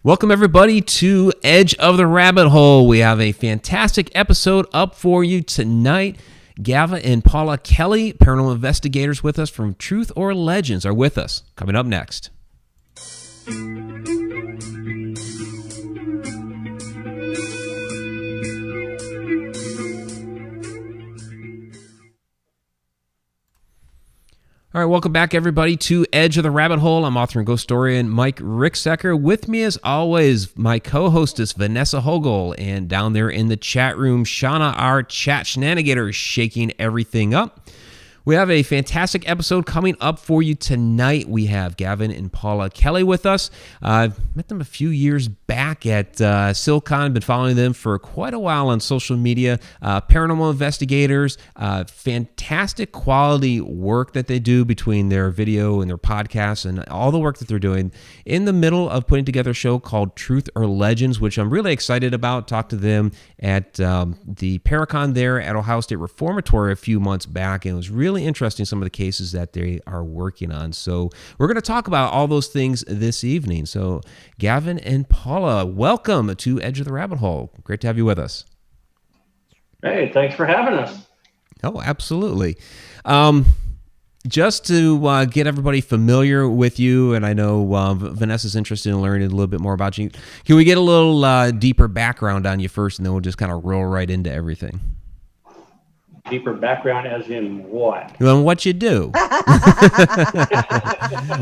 Welcome, everybody, to Edge of the Rabbit Hole. We have a fantastic episode up for you tonight. Gavin and Paula Kelly, paranormal investigators with us from Truth or Legends, are with us. Coming up next. All right, welcome back, everybody, to Edge of the Rabbit Hole. I'm author and ghost historian Mike Ricksecker. With me, as always, my co-hostess Vanessa Hogel, and down there in the chat room, Shauna, our chat shenanigator, shaking everything up. We have a fantastic episode coming up for you tonight. We have Gavin and Paula Kelly with us. I've met them a few years back at Silicon. Been following them for quite a while on social media. Paranormal investigators. Fantastic quality work that they do between their video and their podcasts and all the work that they're doing in the middle of putting together a show called Truth or Legends, which I'm really excited about. Talked to them at the Paracon there at Ohio State Reformatory a few months back, and it was really interesting, some of the cases that they are working on. So we're going to talk about all those things this evening. So Gavin and Paula, welcome to Edge of the Rabbit Hole. Great to have you with us. Hey, thanks for having us. Oh, absolutely. Just to get everybody familiar with you, and I know Vanessa's interested in learning a little bit more about you, can we get a little deeper background on you first, and then we'll just kind of roll right into everything? Deeper background as in what? Well, what you do.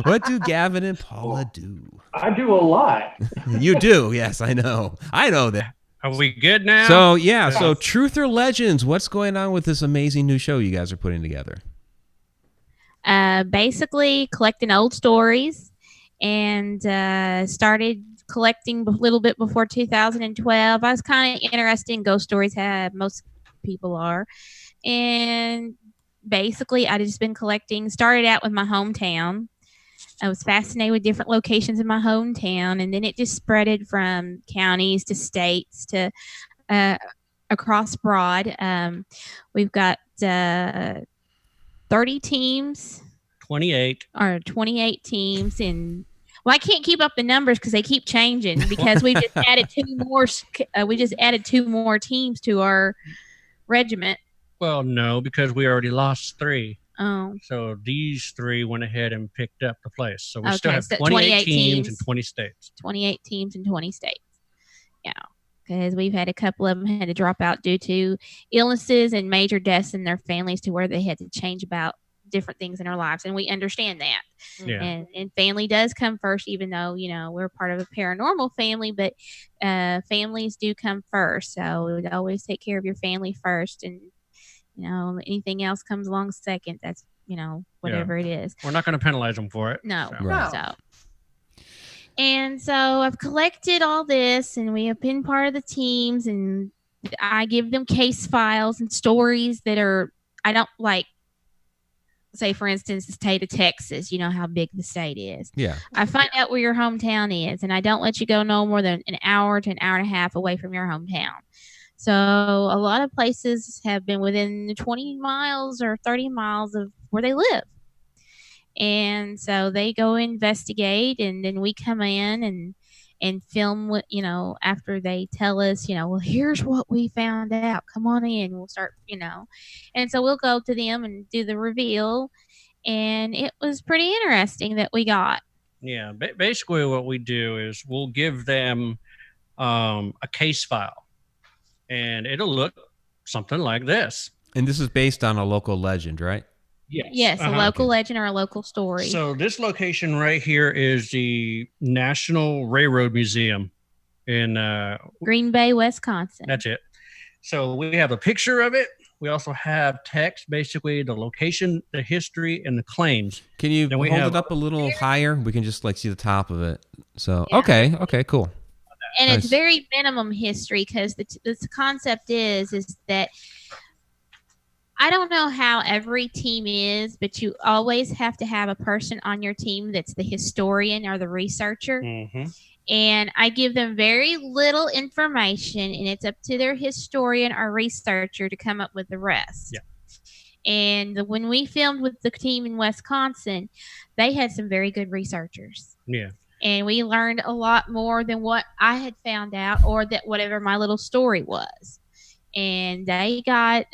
What do Gavin and Paula do? I do a lot. You do, yes, I know. I know that. Are we good now? So, yeah, so Truth or Legends, what's going on with this amazing new show you guys are putting together? Basically collecting old stories, and started collecting a little bit before 2012. I was kind of interested in ghost stories, most people are. And basically, I just been collecting. Started out with my hometown. I was fascinated with different locations in my hometown, and then it just spreaded from counties to states to across broad. We've got 30 teams. 28. Or 28 teams, and well, I can't keep up the numbers because they keep changing. Because we just added two more. We just added two more teams to our regiment. Well, no, because we already lost 3. Oh. So these 3 went ahead and picked up the place. So we still have so 28 teams in 20 states. 28 teams in 20 states. Yeah. Because we've had a couple of them had to drop out due to illnesses and major deaths in their families, to where they had to change about different things in our lives. And we understand that. Yeah. And family does come first, even though, we're part of a paranormal family, but families do come first. So we would always take care of your family first, and anything else comes along second. That's, whatever it is. We're not going to penalize them for it. No. So. Right. And so I've collected all this, and we have been part of the teams, and I give them case files and stories that are, I don't like, say, for instance, the state of Texas. You know how big the state is. Yeah. I find out where your hometown is, and I don't let you go no more than an hour to an hour and a half away from your hometown. So a lot of places have been within 20 miles or 30 miles of where they live. And so they go investigate, and then we come in and film what, after they tell us, well, here's what we found out. Come on in. We'll start, And so we'll go to them and do the reveal. And it was pretty interesting that we got. Yeah. Basically what we do is we'll give them a case file, and it'll look something like this. And this is based on a local legend, right? Yes, a local legend or a local story. So this location right here is the National Railroad Museum in Green Bay, Wisconsin. That's it. So we have a picture of it. We also have text, basically the location, the history, and the claims. Can you hold it up a little higher? We can just see the top of it. So, yeah. Okay, cool. And nice. It's very minimum history, because the concept is that I don't know how every team is, but you always have to have a person on your team that's the historian or the researcher. Mm-hmm. And I give them very little information, and it's up to their historian or researcher to come up with the rest. Yeah. And when we filmed with the team in Wisconsin, they had some very good researchers. Yeah. And we learned a lot more than what I had found out or that whatever my little story was. And we've got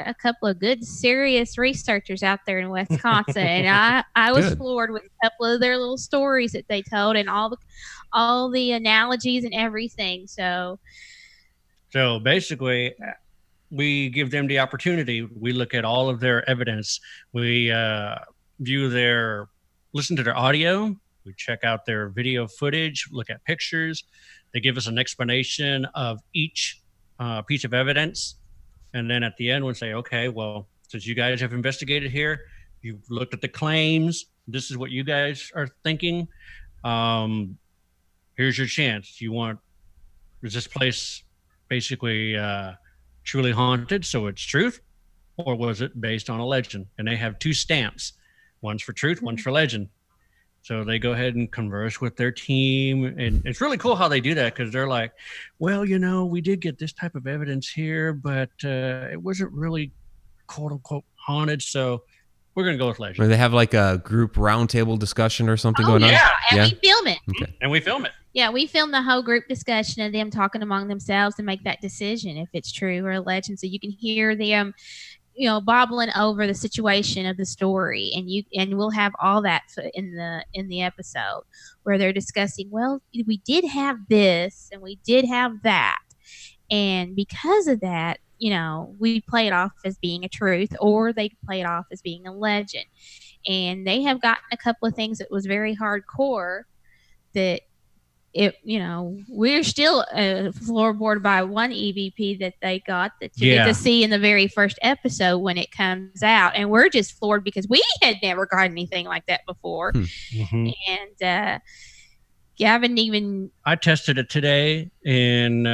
a couple of good, serious researchers out there in Wisconsin. And I was Good. floored with a couple of their little stories that they told and all the analogies and everything. So basically, we give them the opportunity. We look at all of their evidence. We listen to their audio. We check out their video footage, look at pictures. They give us an explanation of each piece of evidence. And then at the end, we'll say, okay, well, since you guys have investigated here, you've looked at the claims. This is what you guys are thinking. Here's your chance. Is this place basically truly haunted, so it's truth? Or was it based on a legend? And they have 2 stamps. One's for truth, one's for legend. So they go ahead and converse with their team. And it's really cool how they do that, because they're like, well, we did get this type of evidence here, but it wasn't really quote unquote haunted. So we're going to go with legend. Or they have like a group roundtable discussion or something going on? And we film it. Okay. And we film it. Yeah, we filmed the whole group discussion of them talking among themselves to make that decision if it's true or a legend. So you can hear them, bobbling over the situation of the story, and we'll have all that in the episode where they're discussing. Well, we did have this and we did have that, and because of that, we play it off as being a truth, or they play it off as being a legend. And they have gotten a couple of things that was very hardcore that. We're still floorboard by one EVP that they got that you get to see in the very first episode when it comes out, and we're just floored because we had never got anything like that before. Mm-hmm. And Gavin I tested it today, and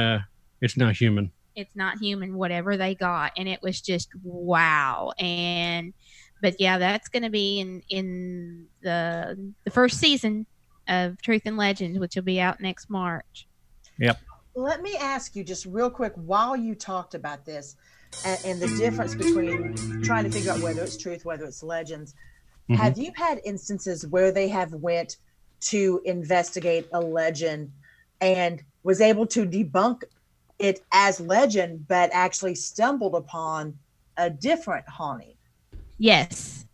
it's not human. It's not human, whatever they got, and it was just wow. But that's going to be in the first season of Truth and Legends, which will be out next March. Yep. Let me ask you just real quick, while you talked about this and the difference between trying to figure out whether it's truth, whether it's legends, have you had instances where they have went to investigate a legend and was able to debunk it as legend, but actually stumbled upon a different haunting? Yes.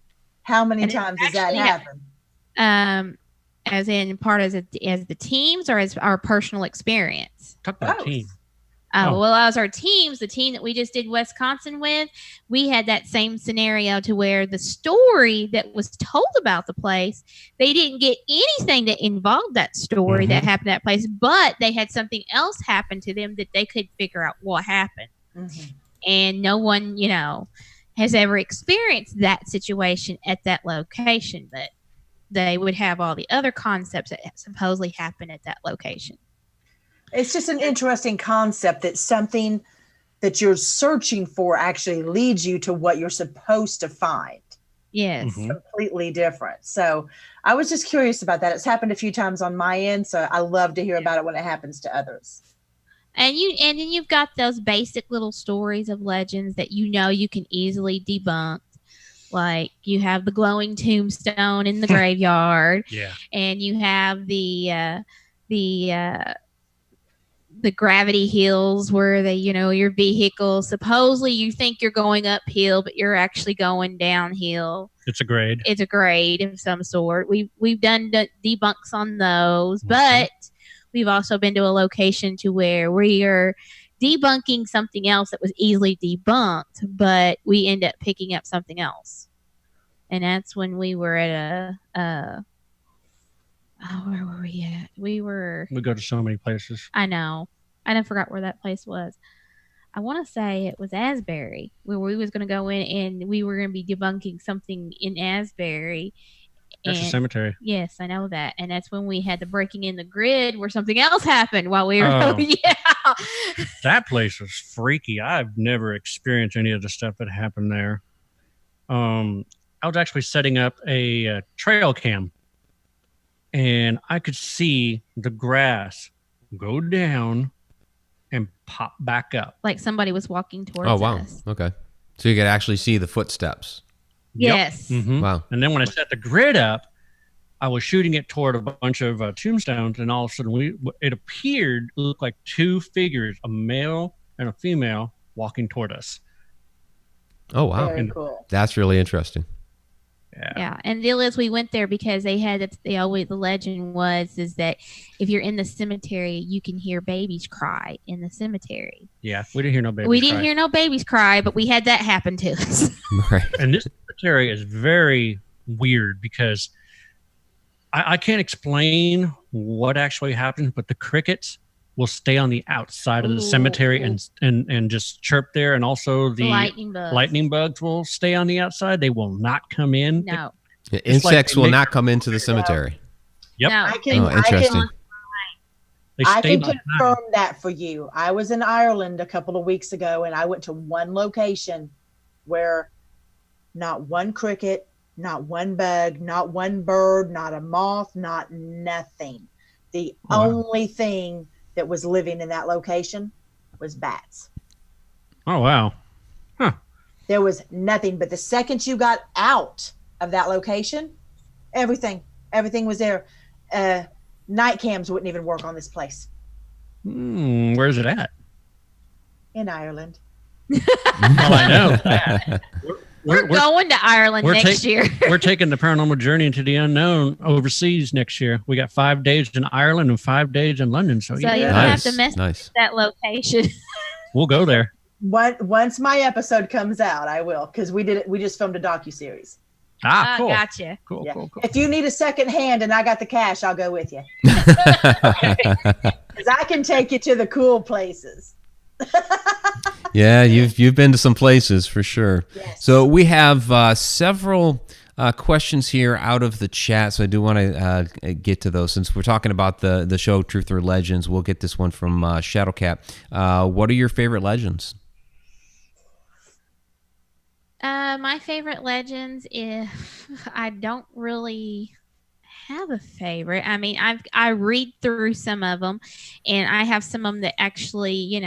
How many times does that happen? As in part as the teams or as our personal experience? Talk about team. Well, as our teams, the team that we just did Wisconsin with, we had that same scenario to where the story that was told about the place, they didn't get anything that involved that story that happened at that place, but they had something else happen to them that they could figure out what happened. And no one, has ever experienced that situation at that location, but they would have all the other concepts that supposedly happen at that location. It's just an interesting concept that something that you're searching for actually leads you to what you're supposed to find. Yes. Completely different. So I was just curious about that. It's happened a few times on my end, so I love to hear about it when it happens to others. And then you've got those basic little stories of legends that you can easily debunk. Like you have the glowing tombstone in the graveyard. Yeah. And you have the gravity hills where your vehicle, supposedly you think you're going uphill, but you're actually going downhill. It's a grade. It's a grade of some sort. We've done debunks on those, but we've also been to a location to where we are debunking something else that was easily debunked, but we end up picking up something else. And that's when we were at where were we at? We go to so many places. I know. I forgot where that place was. I want to say it was Asbury, where we was going to go in and we were going to be debunking something in Asbury. That's a cemetery. Yes, I know that. And that's when we had the breaking in the grid where something else happened while we were That place was freaky. I've never experienced any of the stuff that happened there. I was actually setting up a trail cam, and I could see the grass go down and pop back up. Like somebody was walking towards us. Oh, wow. Okay. So you could actually see the footsteps. Yes. Wow. And then when I set the grid up, I was shooting it toward a bunch of tombstones, and all of a sudden it looked like two figures, a male and a female, walking toward us. Oh, wow. Very cool. That's really interesting. Yeah, and the deal is we went there because they had the legend is that if you're in the cemetery, you can hear babies cry in the cemetery. Yeah, we didn't hear no babies. We didn't hear no babies cry, but we had that happen to us. Right. And this cemetery is very weird because I can't explain what actually happens, but the crickets will stay on the outside of the cemetery and just chirp there, and also the lightning bugs will stay on the outside. They will not come in. No. Insects will not come into the cemetery. Yep. No. Interesting. I can confirm that for you. I was in Ireland a couple of weeks ago, and I went to one location where not one cricket, not one bug, not one bird, not a moth, not nothing. The only thing that was living in that location was bats. Oh, wow. Huh. There was nothing. But the second you got out of that location, everything was there. Night cams wouldn't even work on this place. Where's it at? In Ireland. Well, I know that. We're going to Ireland next year. We're taking the paranormal journey into the unknown overseas next year. We got 5 days in Ireland and 5 days in London. So you don't have to mess with that location. We'll go there. Once my episode comes out, I will, because we just filmed a docuseries. Cool. Gotcha. Cool. If you need a second hand and I got the cash, I'll go with you. Because I can take you to the cool places. Yeah, you've been to some places for sure. Yes. So we have several questions here out of the chat, so I do want to get to those. Since we're talking about the show Truth or Legends, we'll get this one from Shadowcat. What are your favorite legends? My favorite legends, I don't really have a favorite. I mean, I read through some of them, and I have some of them that actually,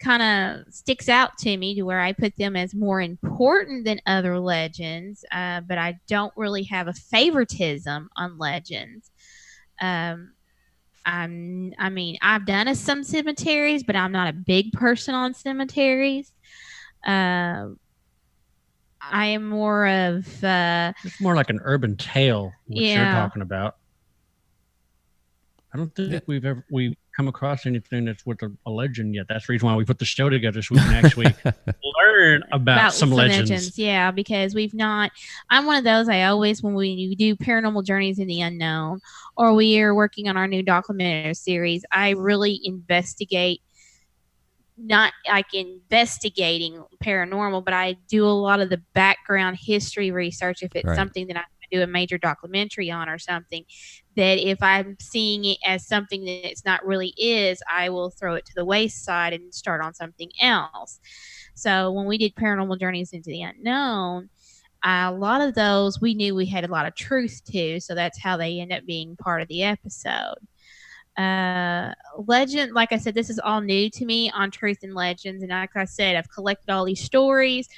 kind of sticks out to me to where I put them as more important than other legends. But I don't really have a favoritism on legends. I mean, I've done some cemeteries, but I'm not a big person on cemeteries. I am more of it's more like an urban tale, what you're talking about. I don't think we've come across anything that's with a legend yet. That's the reason why we put the show together, so we can actually learn about some legends. Yeah, because we've not. I'm one of those. I always, when we do Paranormal Journeys in the Unknown, or we are working on our new documentary series, I really investigate. Not like investigating paranormal, but I do a lot of the background history research if it's something that I'm going to do a major documentary on or something, that if I'm seeing it as something that it's not really is, I will throw it to the wayside and start on something else. So when we did Paranormal Journeys into the Unknown, a lot of those we knew we had a lot of truth to, so that's how they end up being part of the episode. Legend, like I said, this is all new to me on Truth and Legends, and like I said, I've collected all these stories.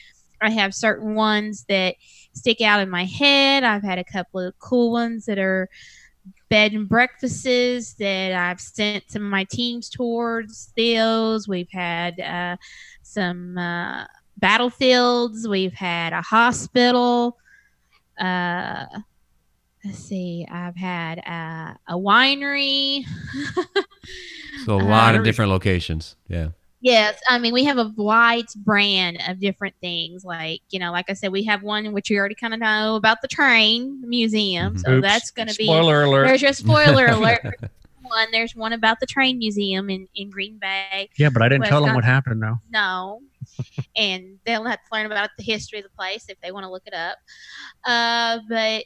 I have certain ones that stick out in my head. I've had a couple of cool ones that are bed and breakfasts that I've sent some of my teams towards those. We've had some battlefields. We've had a hospital. Let's see, I've had a winery. So a lot of different locations. Yeah. Yes. I mean, we have a wide brand of different things. Like, like I said, we have one in which you already kind of know about the train museum. So that's going to be. Spoiler alert. There's your spoiler alert. There's one about the train museum in Green Bay. Yeah, but I didn't tell them what happened, though. No. And they'll have to learn about the history of the place if they want to look it up. But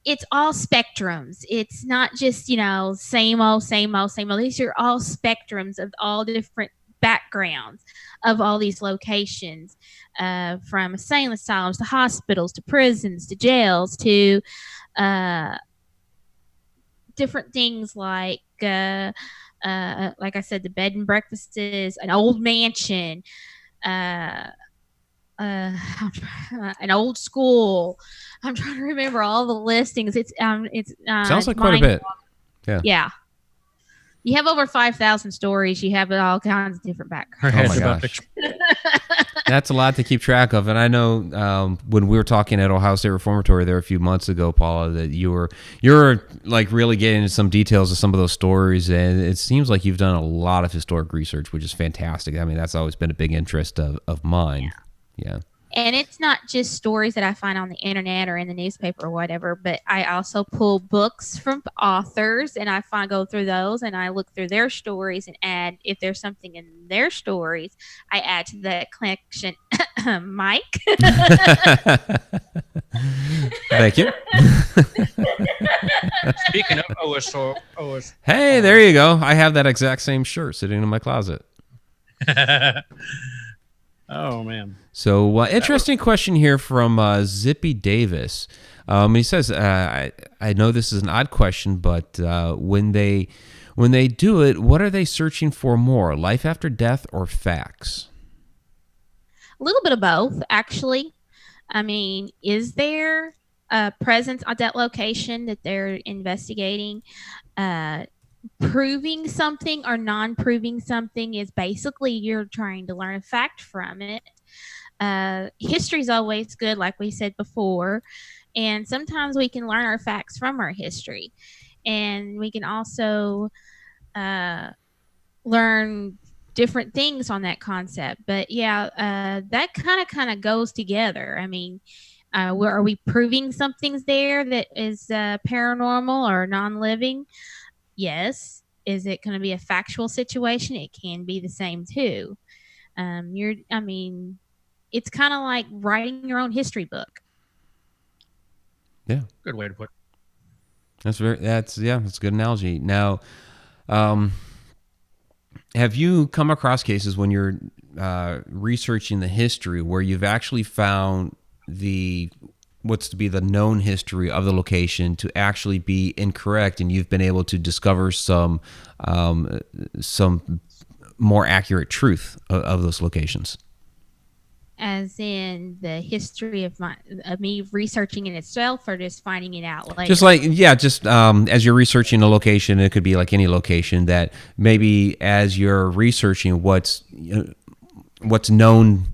it's all spectrums. It's not just, same old, same old, same old. These are all spectrums of all different backgrounds of all these locations, from insane asylums to hospitals to prisons to jails to different things like I said, the bed and breakfasts, an old mansion, an old school. I'm trying to remember all the listings. It's Sounds like quite a bit. Yeah. You have over 5,000 stories. You have all kinds of different backgrounds. Oh my gosh. That's a lot to keep track of. And I know when we were talking at Ohio State Reformatory there a few months ago, Paula, that you're like really getting into some details of some of those stories. And it seems like you've done a lot of historic research, which is fantastic. I mean, that's always been a big interest of mine. Yeah. And it's not just stories that I find on the internet or in the newspaper or whatever, but I also pull books from authors and I go through those and I look through their stories and add, if there's something in their stories, I add to that collection. Mike. Thank you. Speaking of OS. Hey, there you go. I have that exact same shirt sitting in my closet. Oh, man. So, interesting question here from zippydavis. He says, I know this is an odd question, but when they do it, what are they searching for more, life after death or facts? A little bit of both, actually. I mean, is there a presence at that location that they're investigating? Proving something or non-proving something is basically you're trying to learn a fact from it. History is always good, like we said before, and sometimes we can learn our facts from our history, and we can also learn different things on that concept. But yeah, that kind of goes together. I mean, are we proving something's there that is paranormal or non-living? Yes. Is it going to be a factual situation? It can be the same too. It's kind of like writing your own history book. Yeah. Good way to put it. That's a good analogy. Now, have you come across cases when you're researching the history where you've actually found what's to be the known history of the location to actually be incorrect, and you've been able to discover some more accurate truth of those locations? As in the history of me researching it itself, or just finding it out later? Just as you're researching a location, it could be like any location that maybe as you're researching what's known.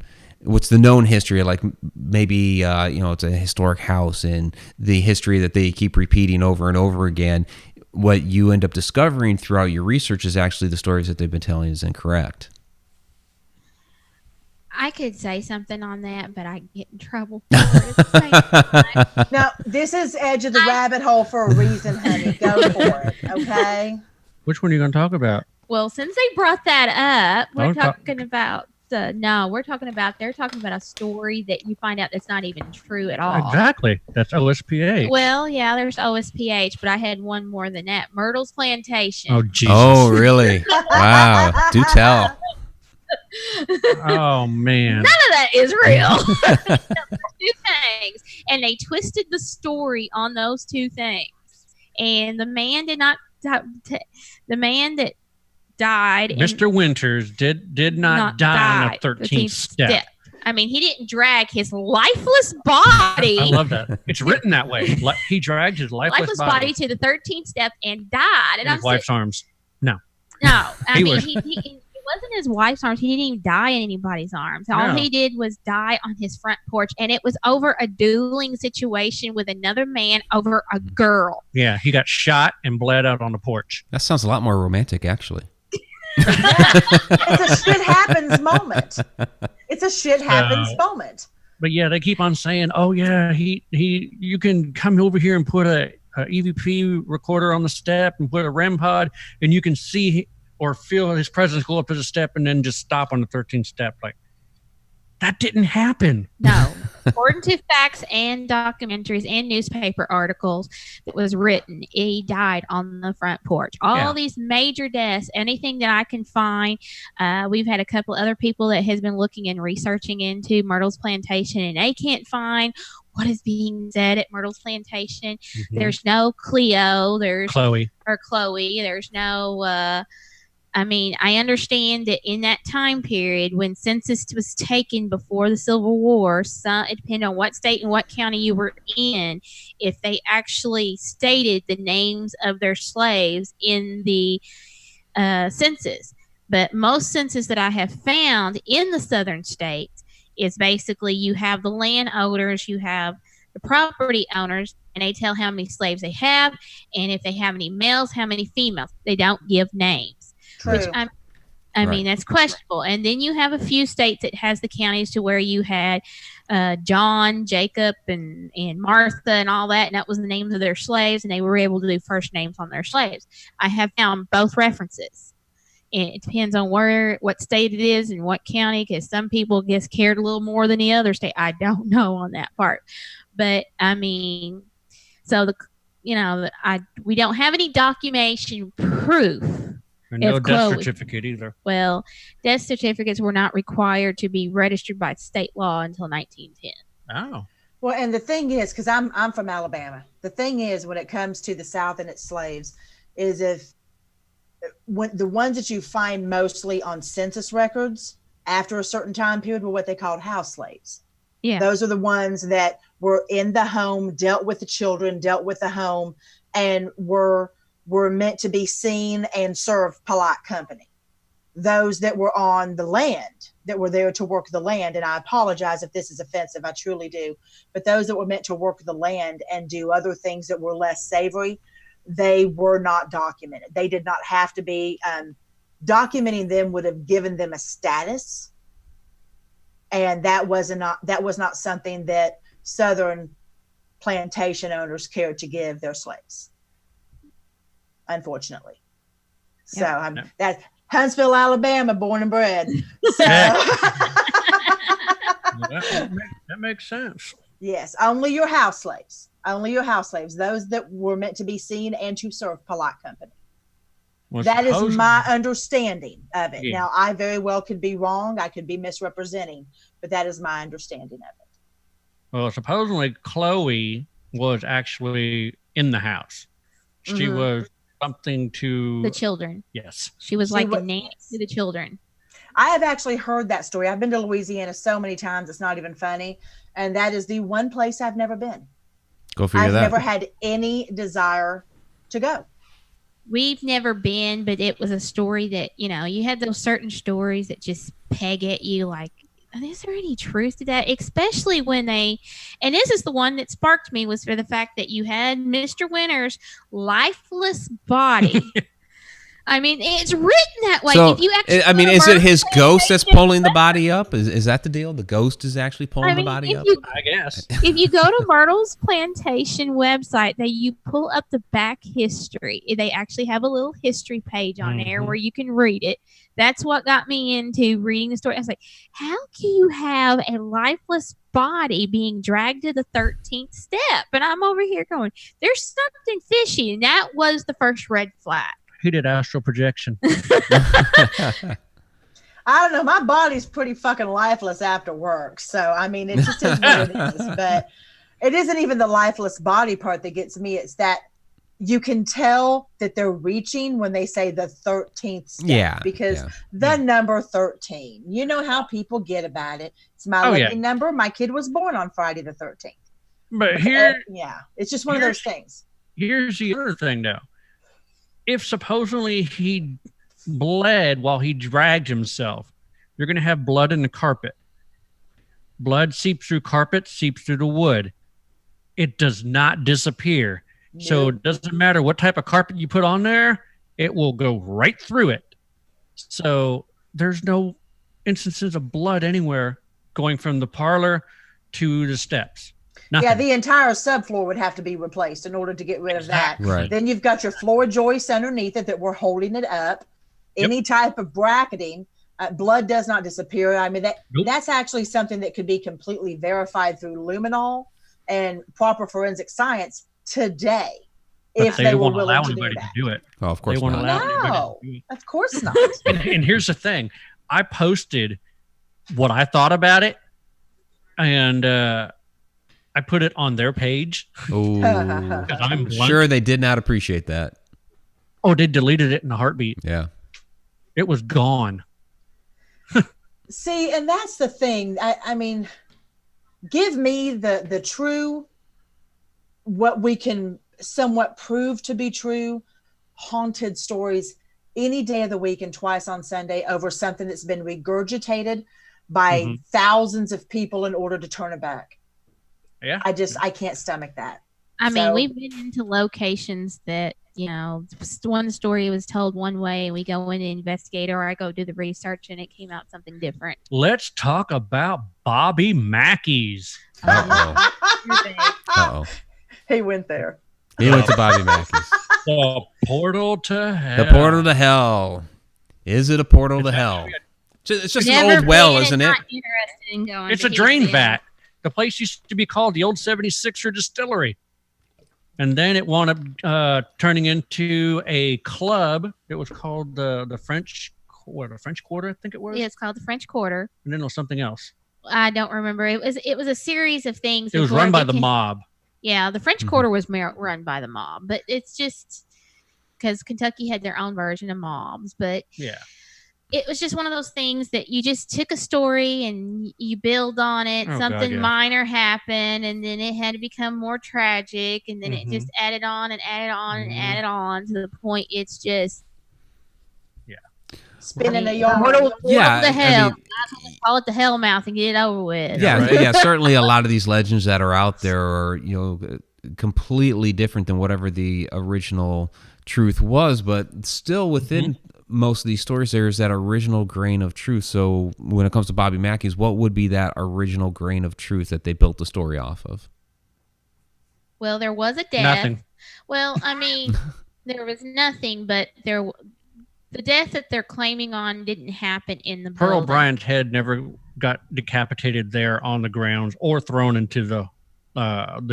What's the known history? Like maybe it's a historic house, and the history that they keep repeating over and over again. What you end up discovering throughout your research is actually the stories that they've been telling is incorrect. I could say something on that, but I get in trouble for it at the same time. Now, this is Edge of the Rabbit Hole for a reason, honey. Go for it, okay? Which one are you going to talk about? Well, since they brought that up, they're talking about they're talking about a story that you find out that's not even true at all. Exactly. That's OSPH. Well, yeah, there's OSPH, but I had one more than that. Myrtles Plantation. Oh, Jesus. Oh, really? Wow. Do tell. Oh, man. None of that is real. Two things. And they twisted the story on those two things. And the man did not the man that died. Mr. Winters did not die on a 13th step. I mean, he didn't drag his lifeless body. I love that. It's written that way. He dragged his lifeless body to the 13th step and died. And his wife's arms. No. I mean, it wasn't his wife's arms. He didn't even die in anybody's arms. All he did was die on his front porch, and it was over a dueling situation with another man over a girl. Yeah, he got shot and bled out on the porch. That sounds a lot more romantic, actually. It's a shit happens moment. It's a shit happens moment. But yeah, they keep on saying, "Oh yeah, you can come over here and put a EVP recorder on the step and put a REM pod, and you can see or feel his presence go up to the step and then just stop on the 13th step." Like, that didn't happen. No. According to facts and documentaries and newspaper articles that was written, he died on the front porch. All these major deaths, anything that I can find. We've had a couple other people that has been looking and researching into Myrtles Plantation, and they can't find what is being said at Myrtles Plantation. Mm-hmm. There's no Chloe. There's no I mean, I understand that in that time period when census was taken before the Civil War, it depended on what state and what county you were in, if they actually stated the names of their slaves in the census. But most census that I have found in the southern states is basically you have the landowners, you have the property owners, and they tell how many slaves they have, and if they have any males, how many females. They don't give names. True. Which I mean, that's questionable. And then you have a few states that has the counties to where you had John, Jacob, and Martha and all that, and that was the names of their slaves, and they were able to do first names on their slaves. I have found both references. And it depends on what state it is and what county, because some people just cared a little more than the other state. I don't know on that part. But, I mean, so, we don't have any documentation proof. And no death certificate either. Well, death certificates were not required to be registered by state law until 1910. Oh. Well, and the thing is, because I'm from Alabama, the thing is when it comes to the South and its slaves, is when the ones that you find mostly on census records after a certain time period were what they called house slaves. Yeah. Those are the ones that were in the home, dealt with the children, dealt with the home, and were meant to be seen and serve polite company. Those that were on the land, that were there to work the land, and I apologize if this is offensive, I truly do, but those that were meant to work the land and do other things that were less savory, they were not documented. They did not have to be. Documenting them would have given them a status, and that was not something that Southern plantation owners cared to give their slaves, unfortunately. So that's Huntsville, Alabama, born and bred. So that makes sense. Yes, only your house slaves. Only your house slaves. Those that were meant to be seen and to serve polite company. Well, that is my understanding of it. Yeah. Now, I very well could be wrong. I could be misrepresenting, but that is my understanding of it. Well, supposedly Chloe was actually in the house. She was something to the children. Yes. She was like a nanny to the children. I have actually heard that story. I've been to Louisiana so many times, it's not even funny. And that is the one place I've never been. Go figure I've that. never had any desire to go. We've never been, but it was a story that, you had those certain stories that just peg at you like, is there any truth to that? Especially when and this is the one that sparked me, was for the fact that you had Mr. Winter's lifeless body. I mean, it's written that way. So, if you actually is it his ghost that's pulling the body up? Is that the deal? The ghost is actually pulling the body up? I guess. If you go to Myrtles Plantation website, you pull up the back history. They actually have a little history page on there where you can read it. That's what got me into reading the story. I was like, how can you have a lifeless body being dragged to the 13th step? And I'm over here going, there's something fishy. And that was the first red flag. He did astral projection. I don't know. My body's pretty fucking lifeless after work. So, I mean, it just is what it is. But it isn't even the lifeless body part that gets me. It's that you can tell that they're reaching when they say the 13th step. Yeah. Because the number 13, you know how people get about it. It's my lucky number. My kid was born on Friday the 13th. But here... it's just one of those things. Here's the other thing, though. If supposedly he bled while he dragged himself, you're going to have blood in the carpet. Blood seeps through carpet, seeps through the wood. It does not disappear. No. So it doesn't matter what type of carpet you put on there, it will go right through it. So there's no instances of blood anywhere going from the parlor to the steps. Nothing. Yeah, the entire subfloor would have to be replaced in order to get rid of that. Right. Then you've got your floor joists underneath it that were holding it up. Any type of bracketing, blood does not disappear. I mean, that's actually something that could be completely verified through luminol and proper forensic science today. But if they were willing to do it. Oh, of course not. No, of course not. And here's the thing. I posted what I thought about it, and I put it on their page. Oh, I'm sure they did not appreciate that. Oh, they deleted it in a heartbeat. Yeah. It was gone. See, and that's the thing. I mean, give me the true, what we can somewhat prove to be true, haunted stories any day of the week and twice on Sunday over something that's been regurgitated by thousands of people in order to turn it back. Yeah. I can't stomach that. I mean, we've been into locations that, you know, one story was told one way and we go in and investigate, or I go do the research and it came out something different. Let's talk about Bobby Mackey's. Uh-oh. He went there. He went to Bobby Mackey's. The portal to hell. The portal to hell. Is it a portal to hell? It's just an old well, isn't it? Not interested in going. It's a drain vat. The place used to be called the old 76er Distillery. And then it wound up turning into a club. It was called the French Quarter, I think it was. Yeah, it's called the French Quarter. And then there was something else. I don't remember. It was a series of things. It was run by the mob. Yeah, the French Quarter was run by the mob, but it's just because Kentucky had their own version of mobs. But yeah, it was just one of those things that you just took a story and you build on it. Something minor happened, and then it had to become more tragic, and then it just added on and added on and added on to the point it's just spinning a yarn. Yeah, the hell. Call it the hell mouth and get it over with. Yeah, right? Yeah. Certainly, a lot of these legends that are out there are, you know, completely different than whatever the original truth was, but still within most of these stories, there's that original grain of truth. So when it comes to Bobby Mackey's, what would be that original grain of truth that they built the story off of? Well, there was a death. Nothing. Well, I mean, there was nothing, but the death that they're claiming on didn't happen in the Pearl building. Bryant's head never got decapitated there on the grounds or thrown into the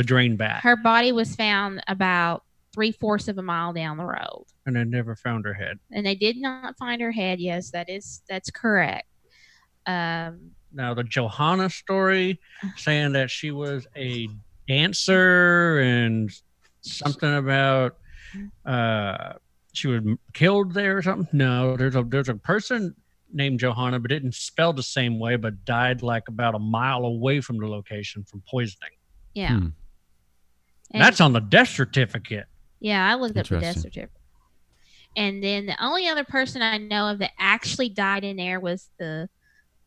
drain vat. Her body was found about 3/4 of a mile down the road. And they never found her head. And they did not find her head. Yes, that's correct. Now the Johanna story, saying that she was a dancer and something about she was killed there or something. No, there's a person named Johanna, but didn't spell the same way, but died like about a mile away from the location from poisoning. Yeah. And that's on the death certificate. Yeah, I looked up the death certificate. And then the only other person I know of that actually died in there was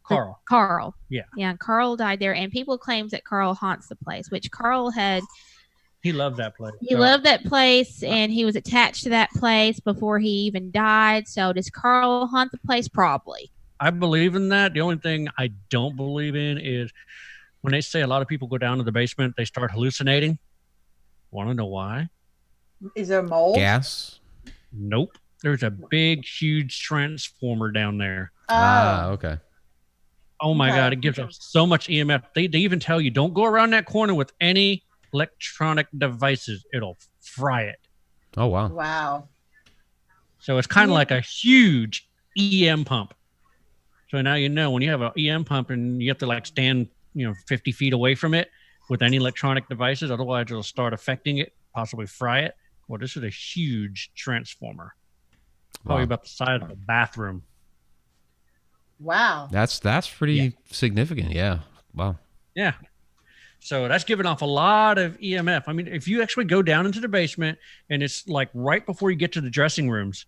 Karl. Karl. Yeah. Yeah, Karl died there, and people claim that Karl haunts the place, which Karl had. He loved that place. He loved that place, and he was attached to that place before he even died. So does Karl haunt the place? Probably. I believe in that. The only thing I don't believe in is when they say a lot of people go down to the basement, they start hallucinating. Want to know why? Is there mold? Gas? Nope. There's a big, huge transformer down there. Okay. Oh, my God. It gives us so much EMF. They even tell you, don't go around that corner with any electronic devices. It'll fry it. Oh, wow. Wow. So it's kind of like a huge EM pump. So now you know when you have an EM pump and you have to like stand, 50 feet away from it with any electronic devices, otherwise it'll start affecting it, possibly fry it. Well, this is a huge transformer. Probably about the size of a bathroom. Wow. That's pretty significant. Yeah. Wow. Yeah. So that's giving off a lot of EMF. I mean, if you actually go down into the basement and it's like right before you get to the dressing rooms,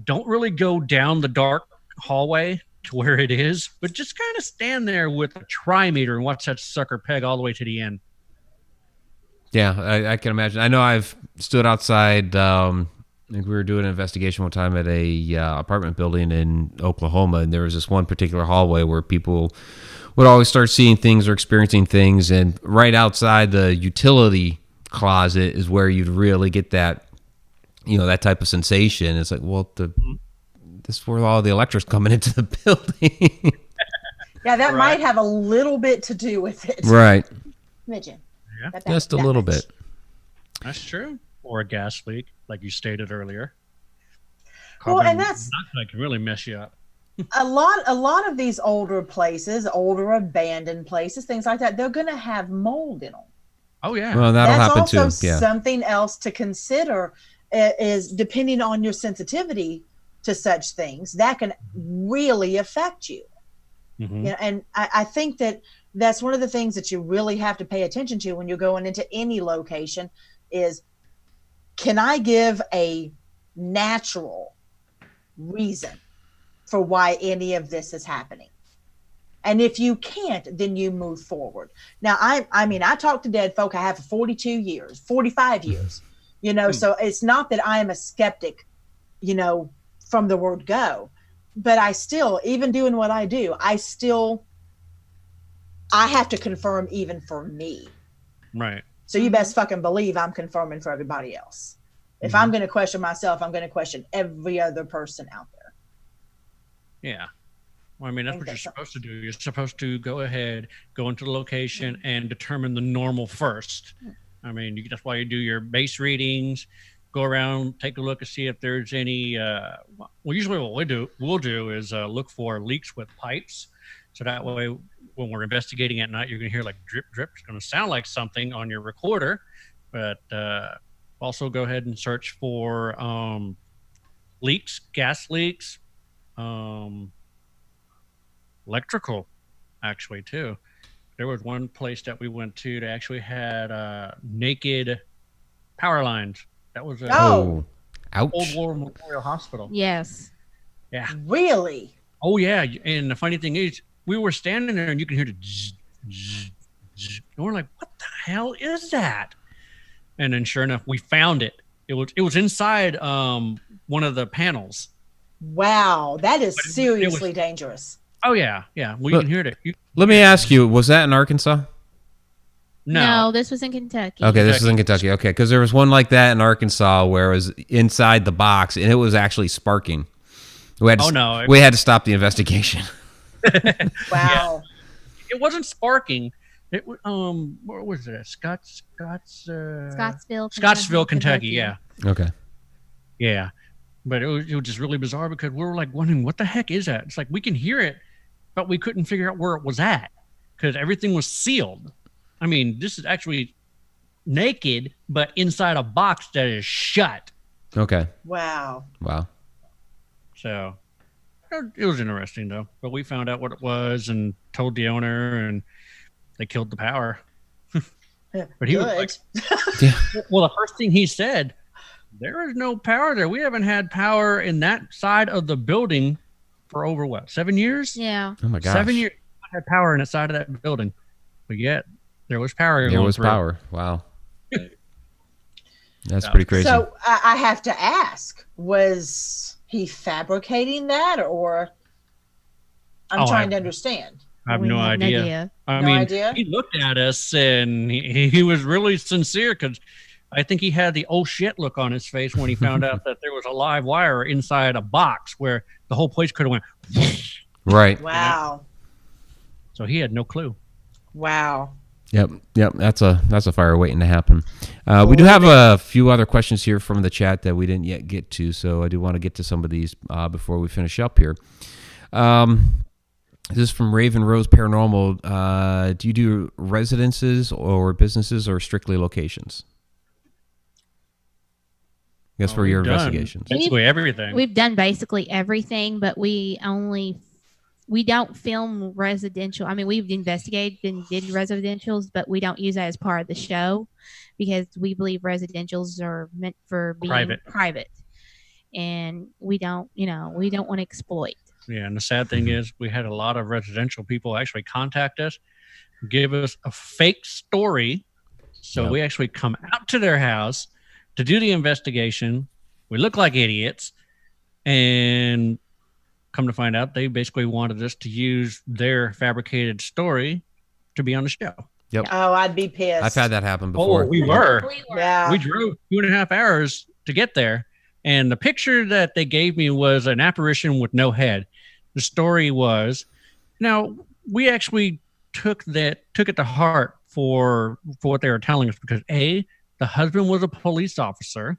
don't really go down the dark hallway to where it is, but just kind of stand there with a trimeter and watch that sucker peg all the way to the end. Yeah, I can imagine. I know I've stood outside. I think we were doing an investigation one time at a apartment building in Oklahoma, and there was this one particular hallway where people would always start seeing things or experiencing things, and right outside the utility closet is where you'd really get that, that type of sensation. It's like, well, this is where all the electrics coming into the building. Yeah, that might have a little bit to do with it. Right. Midget. Yeah. Just a little bit. That's true. Or a gas leak, like you stated earlier. Well, and that's that can really mess you up. a lot of these older places, older abandoned places, things like that, they're going to have mold in them. Oh yeah. Well, that'll happen That's also too. Yeah. something else to consider is depending on your sensitivity to such things, that can really affect you. Mhm. You know, and I think that's one of the things that you really have to pay attention to when you're going into any location is, can I give a natural reason for why any of this is happening? And if you can't, then you move forward. Now, I mean, I talk to dead folk. I have for 42 years, 45 years, you know, so it's not that I am a skeptic, you know, from the word go, but I still, even doing what I do, I have to confirm even for me. Right. So you best fucking believe I'm confirming for everybody else. If I'm going to question myself, I'm going to question every other person out there. Yeah. Well, I mean, that's what you're supposed to do. You're supposed to go ahead, go into the location, and determine the normal first. I mean, that's why you do your base readings, go around, take a look and see if there's any. Well, usually what we'll do is look for leaks with pipes. So that way, when we're investigating at night, you're going to hear like drip, drip. It's going to sound like something on your recorder. But also go ahead and search for leaks, gas leaks, electrical, actually, too. There was one place that we went to that actually had naked power lines. That was a Oh. Ouch. Old War Memorial Hospital. Yes. Yeah. Really? Oh, yeah. And the funny thing is, we were standing there and you can hear the zzz, zzz, zzz. And we're like, what the hell is that? And then sure enough, we found it. It was inside one of the panels. Wow. That is But it seriously was- dangerous. Oh, yeah. Yeah. We Look, can hear it. Let me ask you, was that in Arkansas? No, this was in Kentucky. Okay, this is in Kentucky. Okay, because there was one like that in Arkansas where it was inside the box and it was actually sparking. We had to, we had to stop the investigation. Wow. Yeah. It wasn't sparking. It was what was it? Scottsville, Kentucky. Yeah. Okay. Yeah. But it was just really bizarre because we were like wondering what the heck is that? It's like we can hear it, but we couldn't figure out where it was at because everything was sealed. I mean, this is actually naked, but inside a box that is shut. Okay. Wow. Wow. So it was interesting though. But we found out what it was and told the owner, and they killed the power. But he was like, well, the first thing he said, there is no power there. We haven't had power in that side of the building for over 7 years? Yeah. Oh my gosh. 7 years I had power in the side of that building. But yet there was power. There was power. Wow. That's pretty crazy. So I have to ask, was he fabricating that, or I'm trying to understand? I have no idea. I mean, he looked at us and he was really sincere because I think he had the oh shit look on his face when he found out that there was a live wire inside a box where the whole place could have went. Right. Wow. You know? So he had no clue. Wow. Yep. That's a fire waiting to happen. We do have a few other questions here from the chat that we didn't yet get to, so I do want to get to some of these before we finish up here. This is from Raven Rose Paranormal. Do you do residences or businesses or strictly locations? I guess for your investigations. Basically everything. We've done basically everything, but we don't film residential. I mean, we've investigated and did residentials, but we don't use that as part of the show because we believe residentials are meant for being private. And we don't want to exploit. Yeah, and the sad thing is we had a lot of residential people actually contact us, give us a fake story. So we actually come out to their house to do the investigation. We look like idiots, and come to find out they basically wanted us to use their fabricated story to be on the show. Yep. Oh, I'd be pissed. I've had that happen before. Oh, we were. Yeah. We drove 2.5 hours to get there. And the picture that they gave me was an apparition with no head. The story was, now we actually took it to heart for what they were telling us because the husband was a police officer,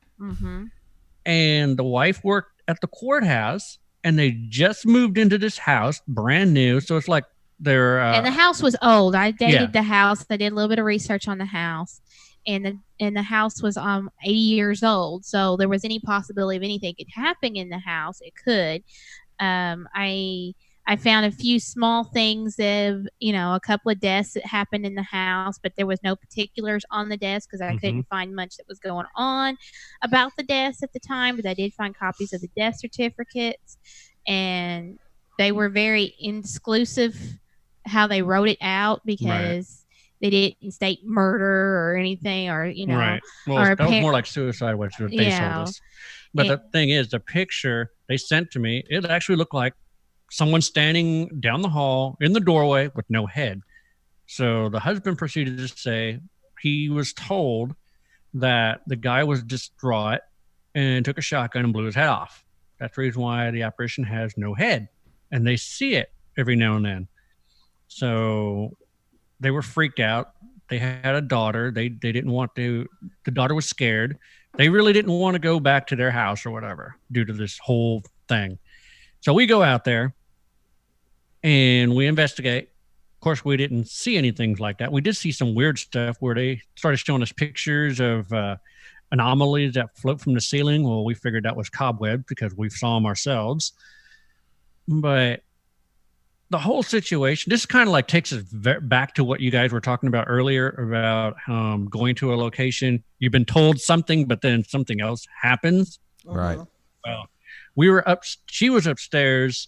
and the wife worked at the courthouse, and they just moved into this house, brand new. So it's like they're and the house was old. I dated the house. I did a little bit of research on the house, and the house was 80 years old. So there was any possibility of anything could happen in the house. It could. I found a few small things of, a couple of deaths that happened in the house, but there was no particulars on the deaths because I couldn't find much that was going on about the deaths at the time. But I did find copies of the death certificates, and they were very exclusive how they wrote it out because they didn't state murder or anything, or Right. Well, or that was more like suicide, which they told us. But the thing is, the picture they sent to me, it actually looked like someone standing down the hall in the doorway with no head. So the husband proceeded to say he was told that the guy was distraught and took a shotgun and blew his head off. That's the reason why the apparition has no head. And they see it every now and then. So they were freaked out. They had a daughter. They didn't want to. The daughter was scared. They really didn't want to go back to their house or whatever due to this whole thing. So we go out there and we investigate. Of course, we didn't see anything like that. We did see some weird stuff where they started showing us pictures of anomalies that float from the ceiling. Well, we figured that was cobweb because we saw them ourselves. But the whole situation, this kind of like takes us back to what you guys were talking about earlier about going to a location. You've been told something, but then something else happens. Right. Well, we were she was upstairs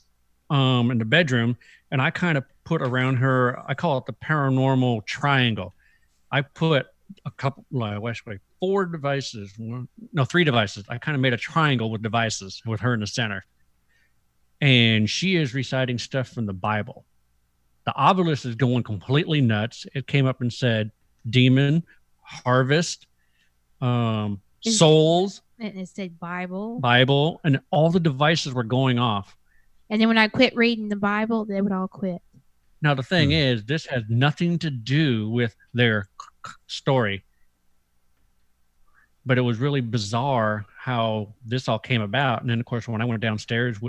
in the bedroom, and I kind of put around her, I call it the paranormal triangle. I put a couple, actually 4 devices, no, 3 devices. I kind of made a triangle with devices with her in the center. And she is reciting stuff from the Bible. The Ovilus is going completely nuts. It came up and said demon, harvest, souls. And it said Bible, and all the devices were going off. And then when I quit reading the Bible, they would all quit. Now, the thing is, this has nothing to do with their story. But it was really bizarre how this all came about. And then, of course, when I went downstairs,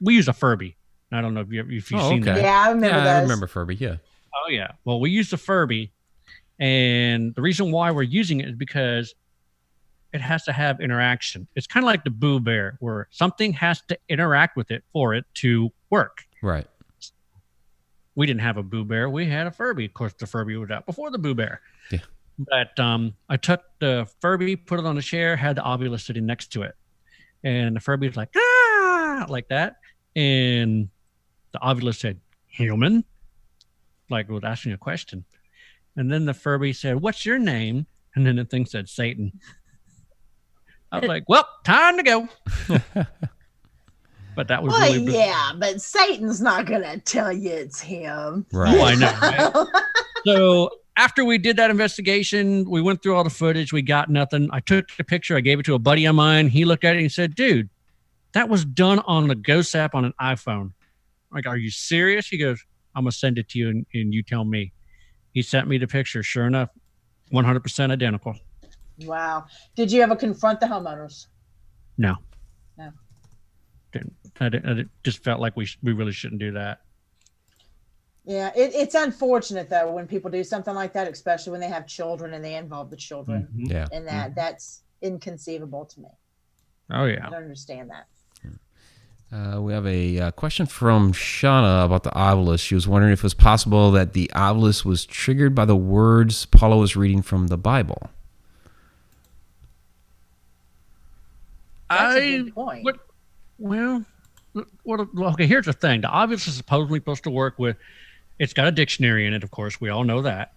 we use a Furby. I don't know if you've seen that. Yeah, I remember those. I remember Furby, yeah. Oh, yeah. Well, we used a Furby. And the reason why we're using it is because it has to have interaction. It's kind of like the Boo Bear, where something has to interact with it for it to work. Right. We didn't have a Boo Bear. We had a Furby. Of course, the Furby was out before the Boo Bear. Yeah. But I took the Furby, put it on a chair, had the Ovilus sitting next to it. And the Furby was like, ah, like that. And the Ovilus said, human? Like it was asking a question. And then the Furby said, what's your name? And then the thing said, Satan. I was like, well, time to go. But that was really bizarre. Yeah, but Satan's not going to tell you it's him. Right. Oh, I know. Right? So after we did that investigation, we went through all the footage. We got nothing. I took the picture. I gave it to a buddy of mine. He looked at it and he said, dude, that was done on the Ghost app on an iPhone. I'm like, are you serious? He goes, I'm going to send it to you and you tell me. He sent me the picture. Sure enough, 100% identical. Wow. Did you ever confront the homeowners? No. No. I just felt like we really shouldn't do that. Yeah, it's unfortunate though when people do something like that, especially when they have children and they involve the children. Mm-hmm. Yeah. And that's inconceivable to me. Oh, yeah. I don't understand that. We have a question from Shauna about the Ovilus. She was wondering if it was possible that the Ovilus was triggered by the words Paula was reading from the Bible. That's a good point. Okay, here's the thing. The Ovilus is supposedly supposed to work with, it's got a dictionary in it, of course. We all know that.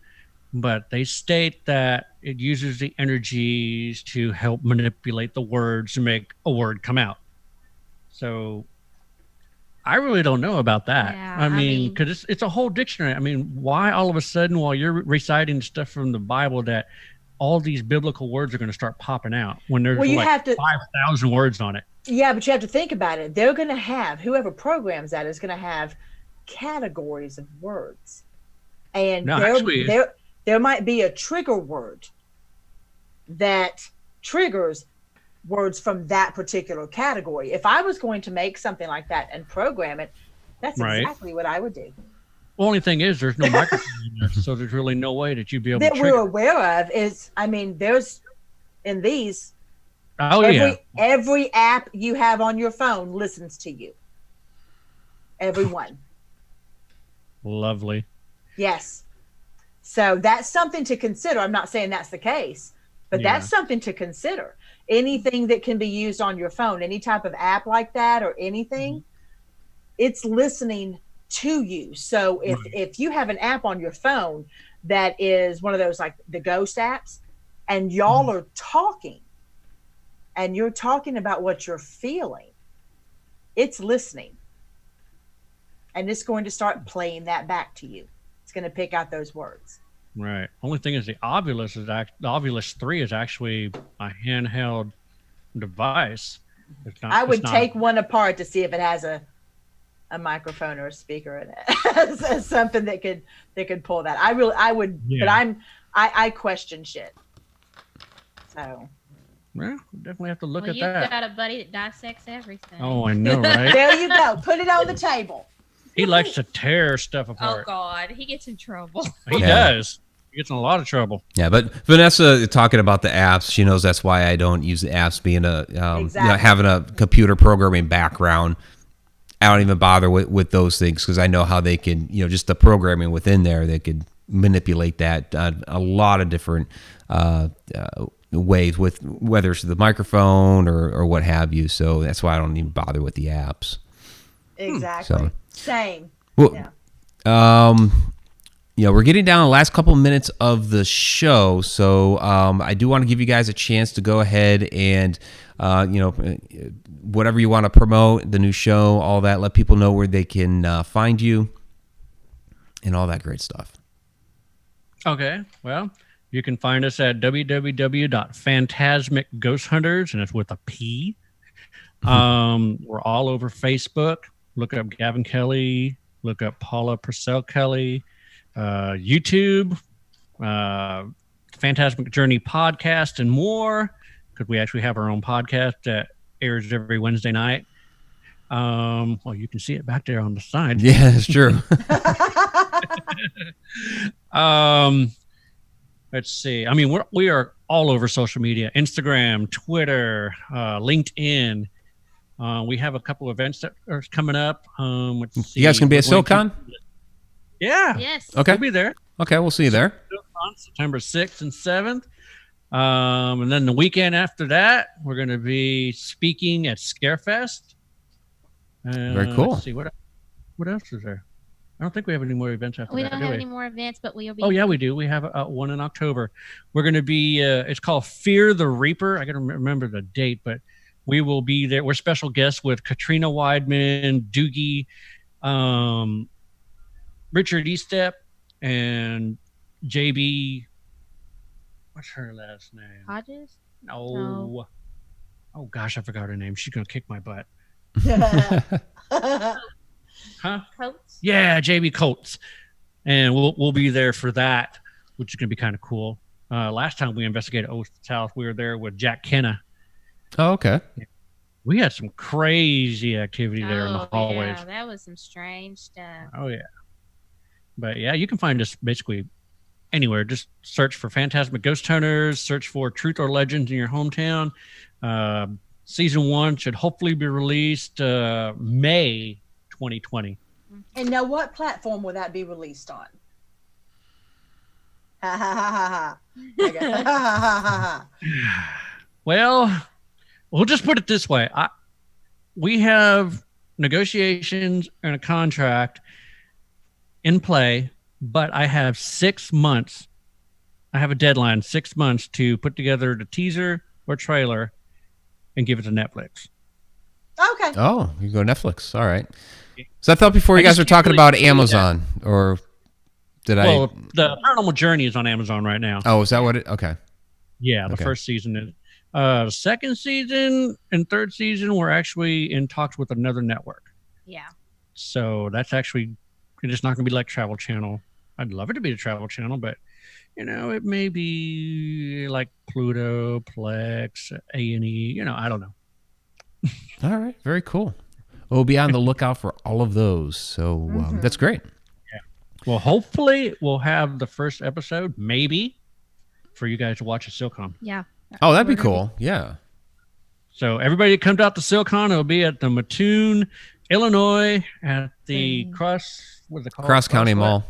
But they state that it uses the energies to help manipulate the words to make a word come out. So I really don't know about that. Yeah, I mean, because it's a whole dictionary. I mean, why all of a sudden while you're reciting stuff from the Bible that all these biblical words are going to start popping out when there's 5,000 words on it? Yeah, but you have to think about it. They're going to have, whoever programs that is going to have categories of words. And there might be a trigger word that triggers words from that particular category. If I was going to make something like that and program it, that's exactly what I would do. Only thing is, there's no microphone in there, so there's really no way that you'd be able that to we're trigger. aware of is, I mean, there's in these Oh yeah, every app you have on your phone listens to you. Everyone. lovely. Yes. So that's something to consider. I'm not saying that's the case, but Yeah. that's something to consider. Anything that can be used on your phone, any type of app like that or anything, it's listening to you. So if you have an app on your phone that is one of those like the ghost apps, and y'all are talking, and you're talking about what you're feeling, it's listening. And it's going to start playing that back to you. It's going to pick out those words. Right. Only thing is the Ovilus the Ovilus 3 is actually a handheld device. It's not, I would it's not- take one apart to see if it has a microphone or a speaker in it. Something that could pull that. I would, Yeah. but I question shit. So Well, we definitely have to look Well, at you've that. got a buddy that dissects everything. Oh, I know, right? there you go. Put it on the table. He likes to tear stuff Oh apart. God, he gets in trouble. He Yeah. does. He gets in a lot of trouble. Yeah, but Vanessa talking about the apps, she knows that's why I don't use the apps. Being a Exactly. having a computer programming background, I don't even bother with those things because I know how they can, just the programming within there, they could manipulate that a lot of different ways with whether it's the microphone or what have you. So that's why I don't even bother with the apps. Exactly. So- Same. Well, Yeah. we're getting down to the last couple minutes of the show, so I do want to give you guys a chance to go ahead and, whatever you want to promote, the new show, all that, let people know where they can find you and all that great stuff. Okay. Well, you can find us at www.phantasmicghosthunters, and it's with a P. We're all over Facebook. Look up Gavin Kelly. Look up Paula Kelly. YouTube, Phantasmic Journey podcast, and more, because we actually have our own podcast that airs every Wednesday night. Well, you can see it back there on the side. Yeah, that's true. Let's see. I mean, we are all over social media: Instagram, Twitter, LinkedIn. We have a couple of events that are coming up. Let's see. You guys gonna be at We're going SoCon? Yeah. Yes. Okay. We'll be there. Okay, we'll see you there. On September 6th and 7th. And then the weekend after that, we're going to be speaking at Scarefest. Very cool. Let's see, what else is there? I don't think we have any more events after We that, don't do have we? any more events, but we'll be. Oh, yeah, we do. We have one in October. We're going to be, it's called Fear the Reaper. I got to remember the date, but we will be there. We're special guests with Katrina Weidman, Doogie, Richard Estep, and JB. What's her last name? Hodges. No. Oh gosh, I forgot her name. She's gonna kick my butt. Huh? Coats. Yeah, JB Coates, and we'll be there for that, which is gonna be kind of cool. Last time we investigated Oath South, we were there with Jack Kenna. Oh, okay. We had some crazy activity there in the hallways. Yeah, that was some strange stuff. Oh yeah. But yeah, you can find us basically anywhere. Just search for Phantasmic Ghost Hunters, search for Truth or Legends in your hometown. Season 1 should hopefully be released May 2020. And now, what platform will that be released on? Ha ha ha ha ha. Okay. Ha ha ha ha ha. Well, we'll just put it this way. We have negotiations and a contract in play, but I have 6 months. I have a deadline, 6 months to put together the teaser or trailer and give it to Netflix. Okay. Oh, you go Netflix. All right. So I thought before you I guys just were can't talking really about do that. Amazon, or did Well, the Paranormal Journey is on Amazon right now. Oh, is that what it? Okay. Yeah, the Okay. first season is. Second season and third season, we're actually in talks with another network. Yeah. So that's actually, it's not going to be like Travel Channel. I'd love it to be a Travel Channel, but it may be like Pluto, Plex, A&E. I don't know. All right. Very cool. We'll be on the lookout for all of those. So that's great. Well, hopefully we'll have the first episode, maybe, for you guys to watch at SilCon. Yeah. Oh, that'd be We're gonna cool. Yeah. So everybody that comes out to SilCon, it'll be at the Mattoon, Illinois, at the Cross County Mall.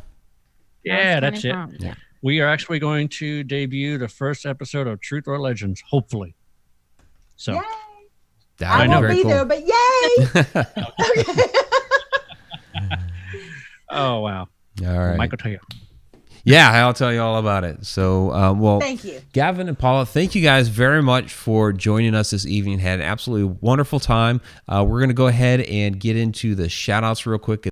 Yeah, Cross that's County it. Farm, Yeah. We are actually going to debut the first episode of Truth or Legends, hopefully. So Yay! That I would won't very be cool. there, but yay! oh wow. All right. Mike will tell you. Yeah, I'll tell you all about it. So, well, Thank you. Gavin and Paula, thank you guys very much for joining us this evening. Had an absolutely wonderful time. We're going to go ahead and get into the shout outs real quick.